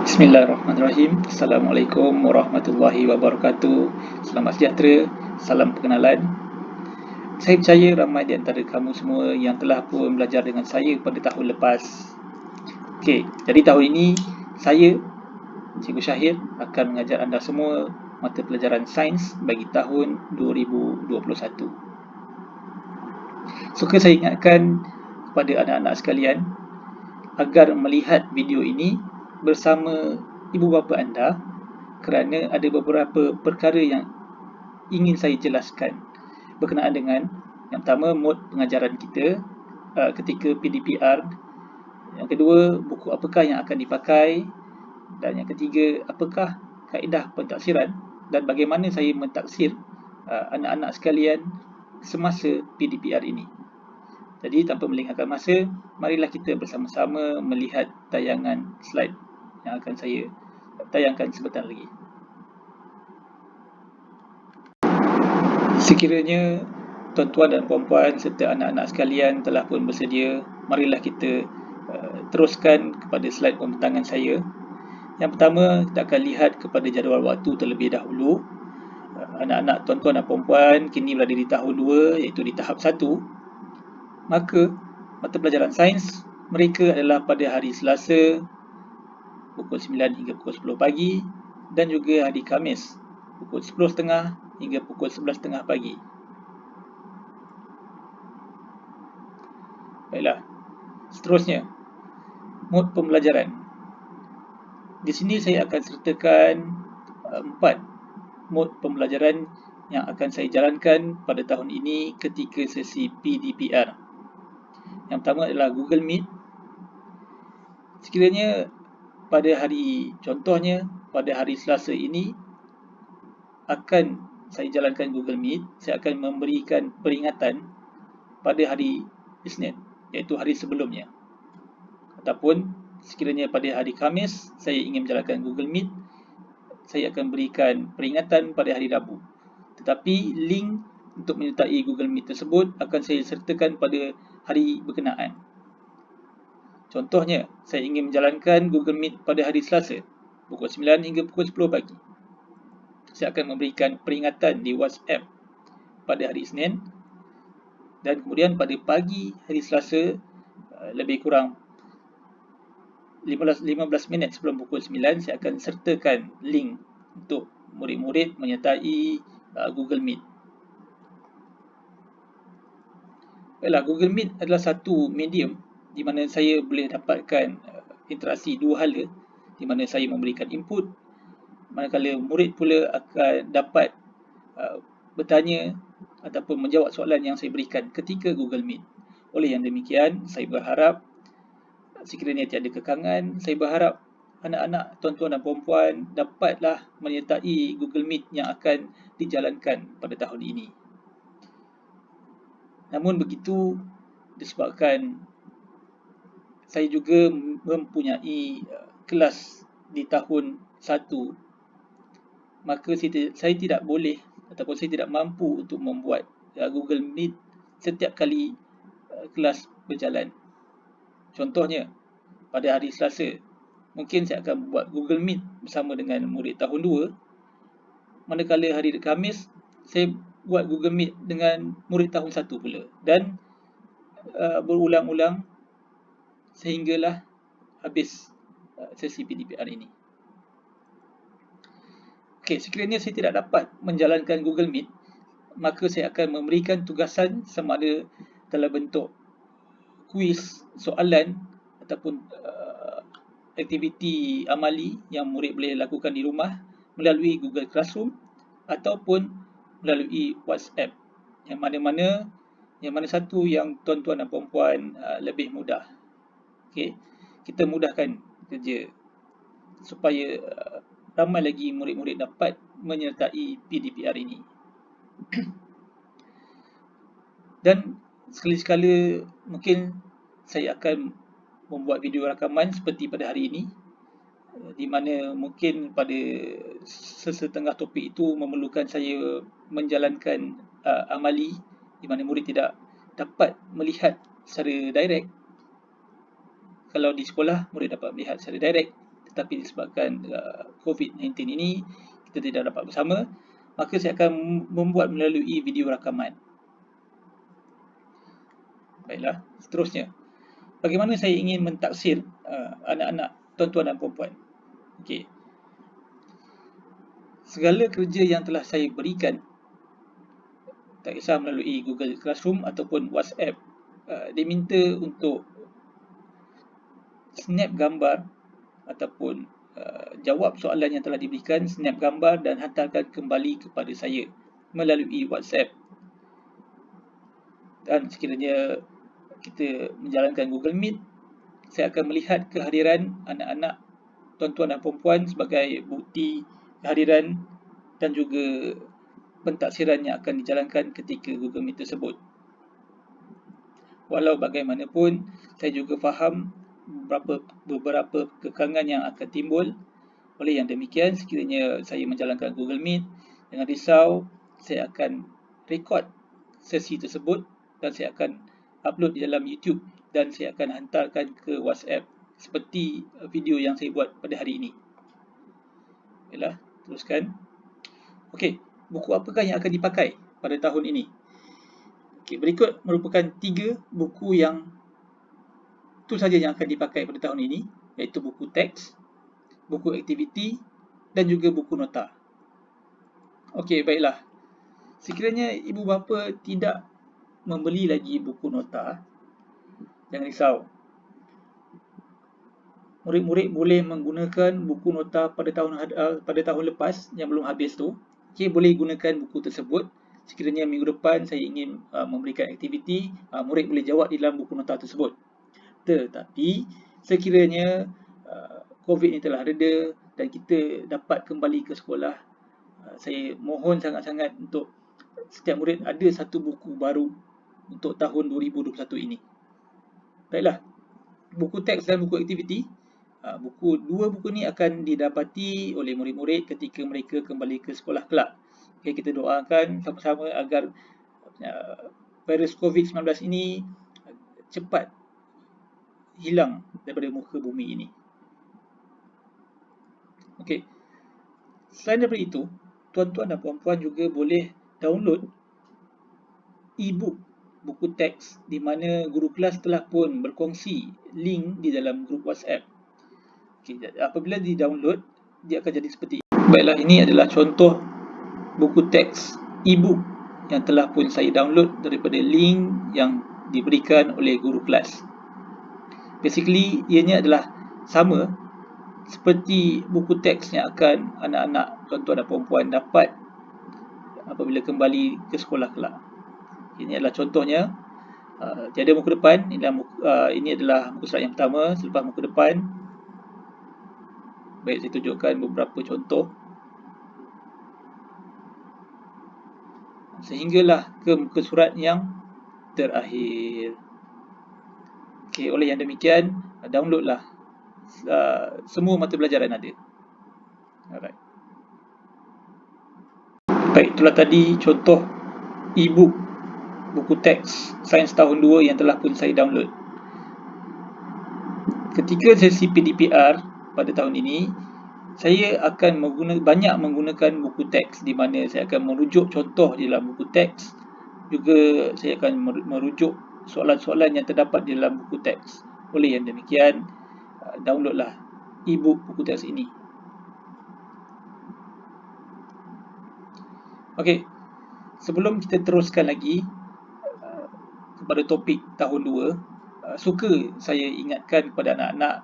Bismillahirrahmanirrahim. Assalamualaikum warahmatullahi wabarakatuh. Selamat sejahtera. Salam perkenalan. Saya percaya ramai di antara kamu semua yang telah pun belajar dengan saya pada tahun lepas. Okey, jadi tahun ini saya, Cikgu Syahir, akan mengajar anda semua mata pelajaran sains bagi tahun 2021. Suka saya ingatkan kepada anak-anak sekalian agar melihat video ini bersama ibu bapa anda kerana ada beberapa perkara yang ingin saya jelaskan berkenaan dengan yang pertama, mod pengajaran kita ketika PDPR. Yang kedua, buku apakah yang akan dipakai. Dan yang ketiga, apakah kaedah pentaksiran dan bagaimana saya mentaksir anak-anak sekalian semasa PDPR ini. Jadi tanpa melengahkan masa, marilah kita bersama-sama melihat tayangan slide yang akan saya tayangkan sebentar lagi. Sekiranya tuan-tuan dan puan-puan serta anak-anak sekalian telah pun bersedia, marilah kita teruskan kepada slide pembentangan saya. Yang pertama, kita akan lihat kepada jadual waktu terlebih dahulu. Anak-anak tuan-tuan dan puan-puan kini berada di tahun 2, iaitu di tahap 1. Maka, mata pelajaran sains mereka adalah pada hari Selasa pukul 9 hingga pukul 10 pagi dan juga hari Khamis pukul 10.30 hingga pukul 11.30 pagi. Baiklah, seterusnya, mod pembelajaran. Di sini saya akan sertakan 4 mod pembelajaran yang akan saya jalankan pada tahun ini ketika sesi PDPR. Yang pertama adalah Google Meet. Sekiranya pada hari, contohnya pada hari Selasa ini akan saya jalankan Google Meet, saya akan memberikan peringatan pada hari Isnin, iaitu hari sebelumnya. Ataupun sekiranya pada hari Khamis saya ingin menjalankan Google Meet, saya akan berikan peringatan pada hari Rabu. Tetapi link untuk menyertai Google Meet tersebut akan saya sertakan pada hari berkenaan. Contohnya, saya ingin menjalankan Google Meet pada hari Selasa pukul 9 hingga pukul 10 pagi. Saya akan memberikan peringatan di WhatsApp pada hari Isnin dan kemudian pada pagi hari Selasa lebih kurang 15 minit sebelum pukul 9 saya akan sertakan link untuk murid-murid menyertai Google Meet. Baiklah, Google Meet adalah satu medium di mana saya boleh dapatkan interaksi dua hala, di mana saya memberikan input, manakala murid pula akan dapat bertanya ataupun menjawab soalan yang saya berikan ketika Google Meet. Oleh yang demikian, saya berharap sekiranya tiada kekangan, saya berharap anak-anak, tuan-tuan dan puan-puan dapatlah menyertai Google Meet yang akan dijalankan pada tahun ini. Namun begitu, disebabkan saya juga mempunyai kelas di tahun 1, maka saya tidak boleh ataupun saya tidak mampu untuk membuat Google Meet setiap kali kelas berjalan. Contohnya, pada hari Selasa, mungkin saya akan buat Google Meet bersama dengan murid tahun 2. Manakala hari Khamis, saya buat Google Meet dengan murid tahun 1 pula. Dan berulang-ulang sehinggalah habis sesi PDPR ini. Okey, sekiranya saya tidak dapat menjalankan Google Meet, maka saya akan memberikan tugasan sama ada dalam bentuk kuis, soalan ataupun aktiviti amali yang murid boleh lakukan di rumah melalui Google Classroom ataupun melalui WhatsApp. Yang mana satu yang tuan-tuan dan puan-puan lebih mudah. Okey, kita mudahkan kerja supaya ramai lagi murid-murid dapat menyertai PDPR ini. Dan sekali-sekala mungkin saya akan membuat video rakaman seperti pada hari ini, di mana mungkin pada sesetengah topik itu memerlukan saya menjalankan amali, di mana murid tidak dapat melihat secara direct. Kalau di sekolah, murid dapat melihat secara direct, tetapi disebabkan COVID-19 ini kita tidak dapat bersama, maka saya akan membuat melalui video rakaman. Baiklah, seterusnya. Bagaimana saya ingin mentaksir anak-anak, tuan-tuan dan puan-puan? Okey. Segala kerja yang telah saya berikan, tak kisah melalui Google Classroom ataupun WhatsApp, diminta untuk snap gambar ataupun jawab soalan yang telah diberikan, snap gambar dan hantarkan kembali kepada saya melalui WhatsApp. Dan sekiranya kita menjalankan Google Meet, saya akan melihat kehadiran anak-anak, tuan-tuan dan puan-puan sebagai bukti kehadiran dan juga pentaksiran yang akan dijalankan ketika Google Meet tersebut. Walau bagaimanapun, saya juga faham beberapa kekangan yang akan timbul. Oleh yang demikian, sekiranya saya menjalankan Google Meet, jangan risau, saya akan rekod sesi tersebut dan saya akan upload di dalam YouTube dan saya akan hantarkan ke WhatsApp seperti video yang saya buat pada hari ini. Baiklah, teruskan. Okey, buku apakah yang akan dipakai pada tahun ini? Okey, berikut merupakan 3 buku yang itu saja yang akan dipakai pada tahun ini, iaitu buku teks, buku aktiviti dan juga buku nota. Okey, baiklah. Sekiranya ibu bapa tidak membeli lagi buku nota, jangan risau. Murid-murid boleh menggunakan buku nota pada tahun lepas yang belum habis tu. Okey, boleh gunakan buku tersebut. Sekiranya minggu depan saya ingin memberikan aktiviti, murid boleh jawab di dalam buku nota tersebut. Tetapi sekiranya COVID ini telah reda dan kita dapat kembali ke sekolah, saya mohon sangat-sangat untuk setiap murid ada satu buku baru untuk tahun 2021 ini. Baiklah, buku teks dan buku aktiviti, dua buku ni akan didapati oleh murid-murid ketika mereka kembali ke sekolah kelak. Okay, kita doakan sama-sama agar virus COVID-19 ini cepat hilang daripada muka bumi ini. Okey. Selain daripada itu, tuan-tuan dan puan-puan juga boleh download e-book buku teks di mana guru kelas telah pun berkongsi link di dalam grup WhatsApp. Okay, apabila di-download, dia akan jadi seperti ini. Baiklah, ini adalah contoh buku teks e-book yang telah pun saya download daripada link yang diberikan oleh guru kelas. Basically, ianya adalah sama seperti buku teks yang akan anak-anak, tuan-tuan dan puan-puan dapat apabila kembali ke sekolah kelak. Ini adalah contohnya. Tiada muka depan. Ini adalah muka surat yang pertama. Selepas muka depan, baik, saya tunjukkan beberapa contoh sehinggalah ke muka surat yang terakhir. Okey, oleh yang demikian, downloadlah semua mata pelajaran ada. Alright. Baik, itulah tadi contoh e-book buku teks sains tahun 2 yang telah pun saya download. Ketika sesi PDPR pada tahun ini, saya akan banyak menggunakan buku teks di mana saya akan merujuk contoh di dalam buku teks. Juga saya akan merujuk soalan-soalan yang terdapat di dalam buku teks. Oleh yang demikian, downloadlah e-book buku teks ini. Okey, sebelum kita teruskan lagi kepada topik tahun 2, suka saya ingatkan kepada anak-anak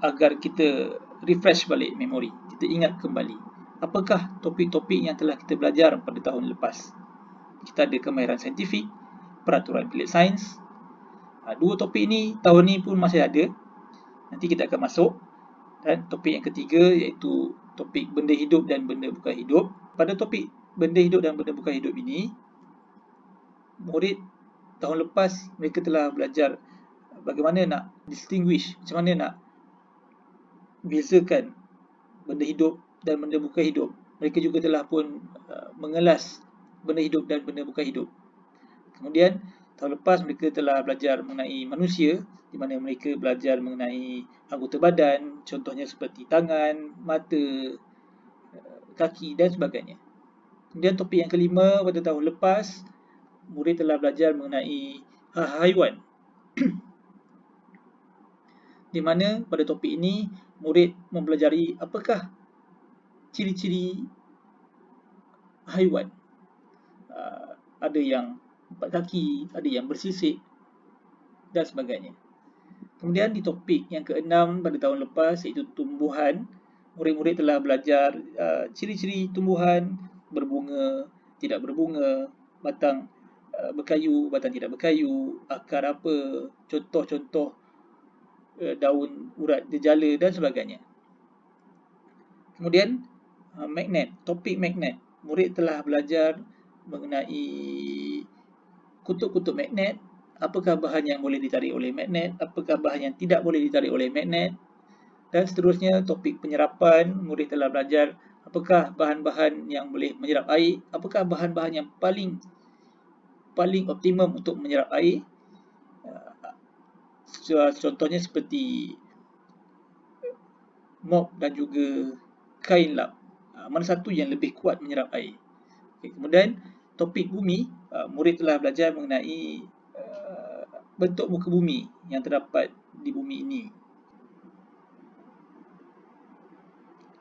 agar kita refresh balik memori, kita ingat kembali apakah topik-topik yang telah kita belajar pada tahun lepas. Kita ada kemahiran saintifik, peraturan bilik sains. Dua topik ini tahun ni pun masih ada. Nanti kita akan masuk. Dan topik yang ketiga iaitu topik benda hidup dan benda bukan hidup. Pada topik benda hidup dan benda bukan hidup ini, murid tahun lepas mereka telah belajar bagaimana nak distinguish, macam mana nak bezakan benda hidup dan benda bukan hidup. Mereka juga telah pun mengelas benda hidup dan benda bukan hidup. Kemudian Tahun lepas mereka telah belajar mengenai manusia, di mana mereka belajar mengenai anggota badan, contohnya seperti tangan, mata, kaki dan sebagainya. Kemudian topik yang kelima pada tahun lepas, murid telah belajar mengenai haiwan, di mana pada topik ini murid mempelajari apakah ciri-ciri haiwan. Ada yang 4 kaki, ada yang bersisik dan sebagainya. Kemudian di topik yang keenam pada tahun lepas, iaitu tumbuhan, murid-murid telah belajar ciri-ciri tumbuhan, berbunga, tidak berbunga, batang berkayu, batang tidak berkayu, akar apa, contoh-contoh daun urat jejala dan sebagainya. Kemudian magnet, topik magnet, murid telah belajar mengenai kutub-kutub magnet, apakah bahan yang boleh ditarik oleh magnet, apakah bahan yang tidak boleh ditarik oleh magnet, dan seterusnya. Topik penyerapan, murid telah belajar apakah bahan-bahan yang boleh menyerap air, apakah bahan-bahan yang paling optimum untuk menyerap air. Contohnya seperti mop dan juga kain lap. Mana satu yang lebih kuat menyerap air? Kemudian topik bumi, murid telah belajar mengenai bentuk muka bumi yang terdapat di bumi ini.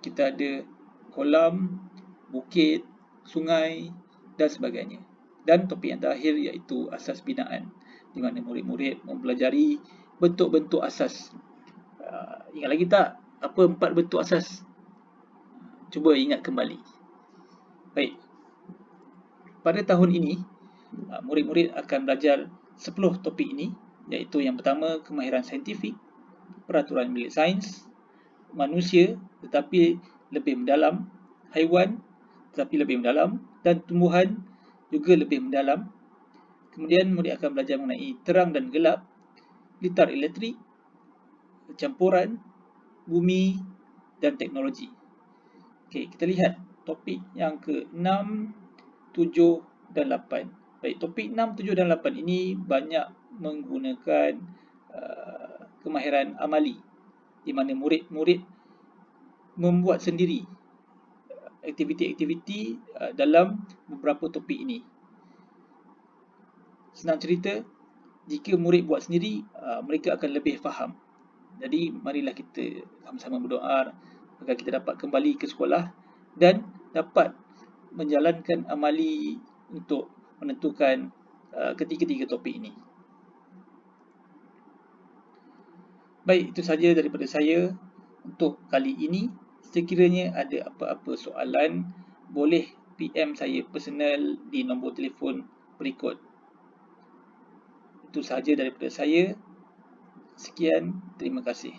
Kita ada kolam, bukit, sungai dan sebagainya. Dan topik yang terakhir iaitu asas binaan, di mana murid-murid mempelajari bentuk-bentuk asas. Ingat lagi tak apa 4 bentuk asas? Cuba ingat kembali. Baik. Pada tahun ini, murid-murid akan belajar 10 topik ini, iaitu yang pertama kemahiran saintifik, peraturan bilik sains, manusia tetapi lebih mendalam, haiwan tetapi lebih mendalam, dan tumbuhan juga lebih mendalam. Kemudian murid akan belajar mengenai terang dan gelap, litar elektrik, campuran, bumi dan teknologi. Okey, kita lihat topik yang ke-6, 7 dan 8. Baik, topik 6, 7 dan 8 ini banyak menggunakan kemahiran amali, di mana murid-murid membuat sendiri aktiviti-aktiviti dalam beberapa topik ini. Senang cerita, jika murid buat sendiri, mereka akan lebih faham. Jadi, marilah kita sama-sama berdoa agar kita dapat kembali ke sekolah dan dapat menjalankan amali untuk menentukan ketiga-tiga topik ini. Baik, itu sahaja daripada saya untuk kali ini. Sekiranya ada apa-apa soalan, boleh PM saya personal di nombor telefon berikut. Itu sahaja daripada saya. Sekian, terima kasih.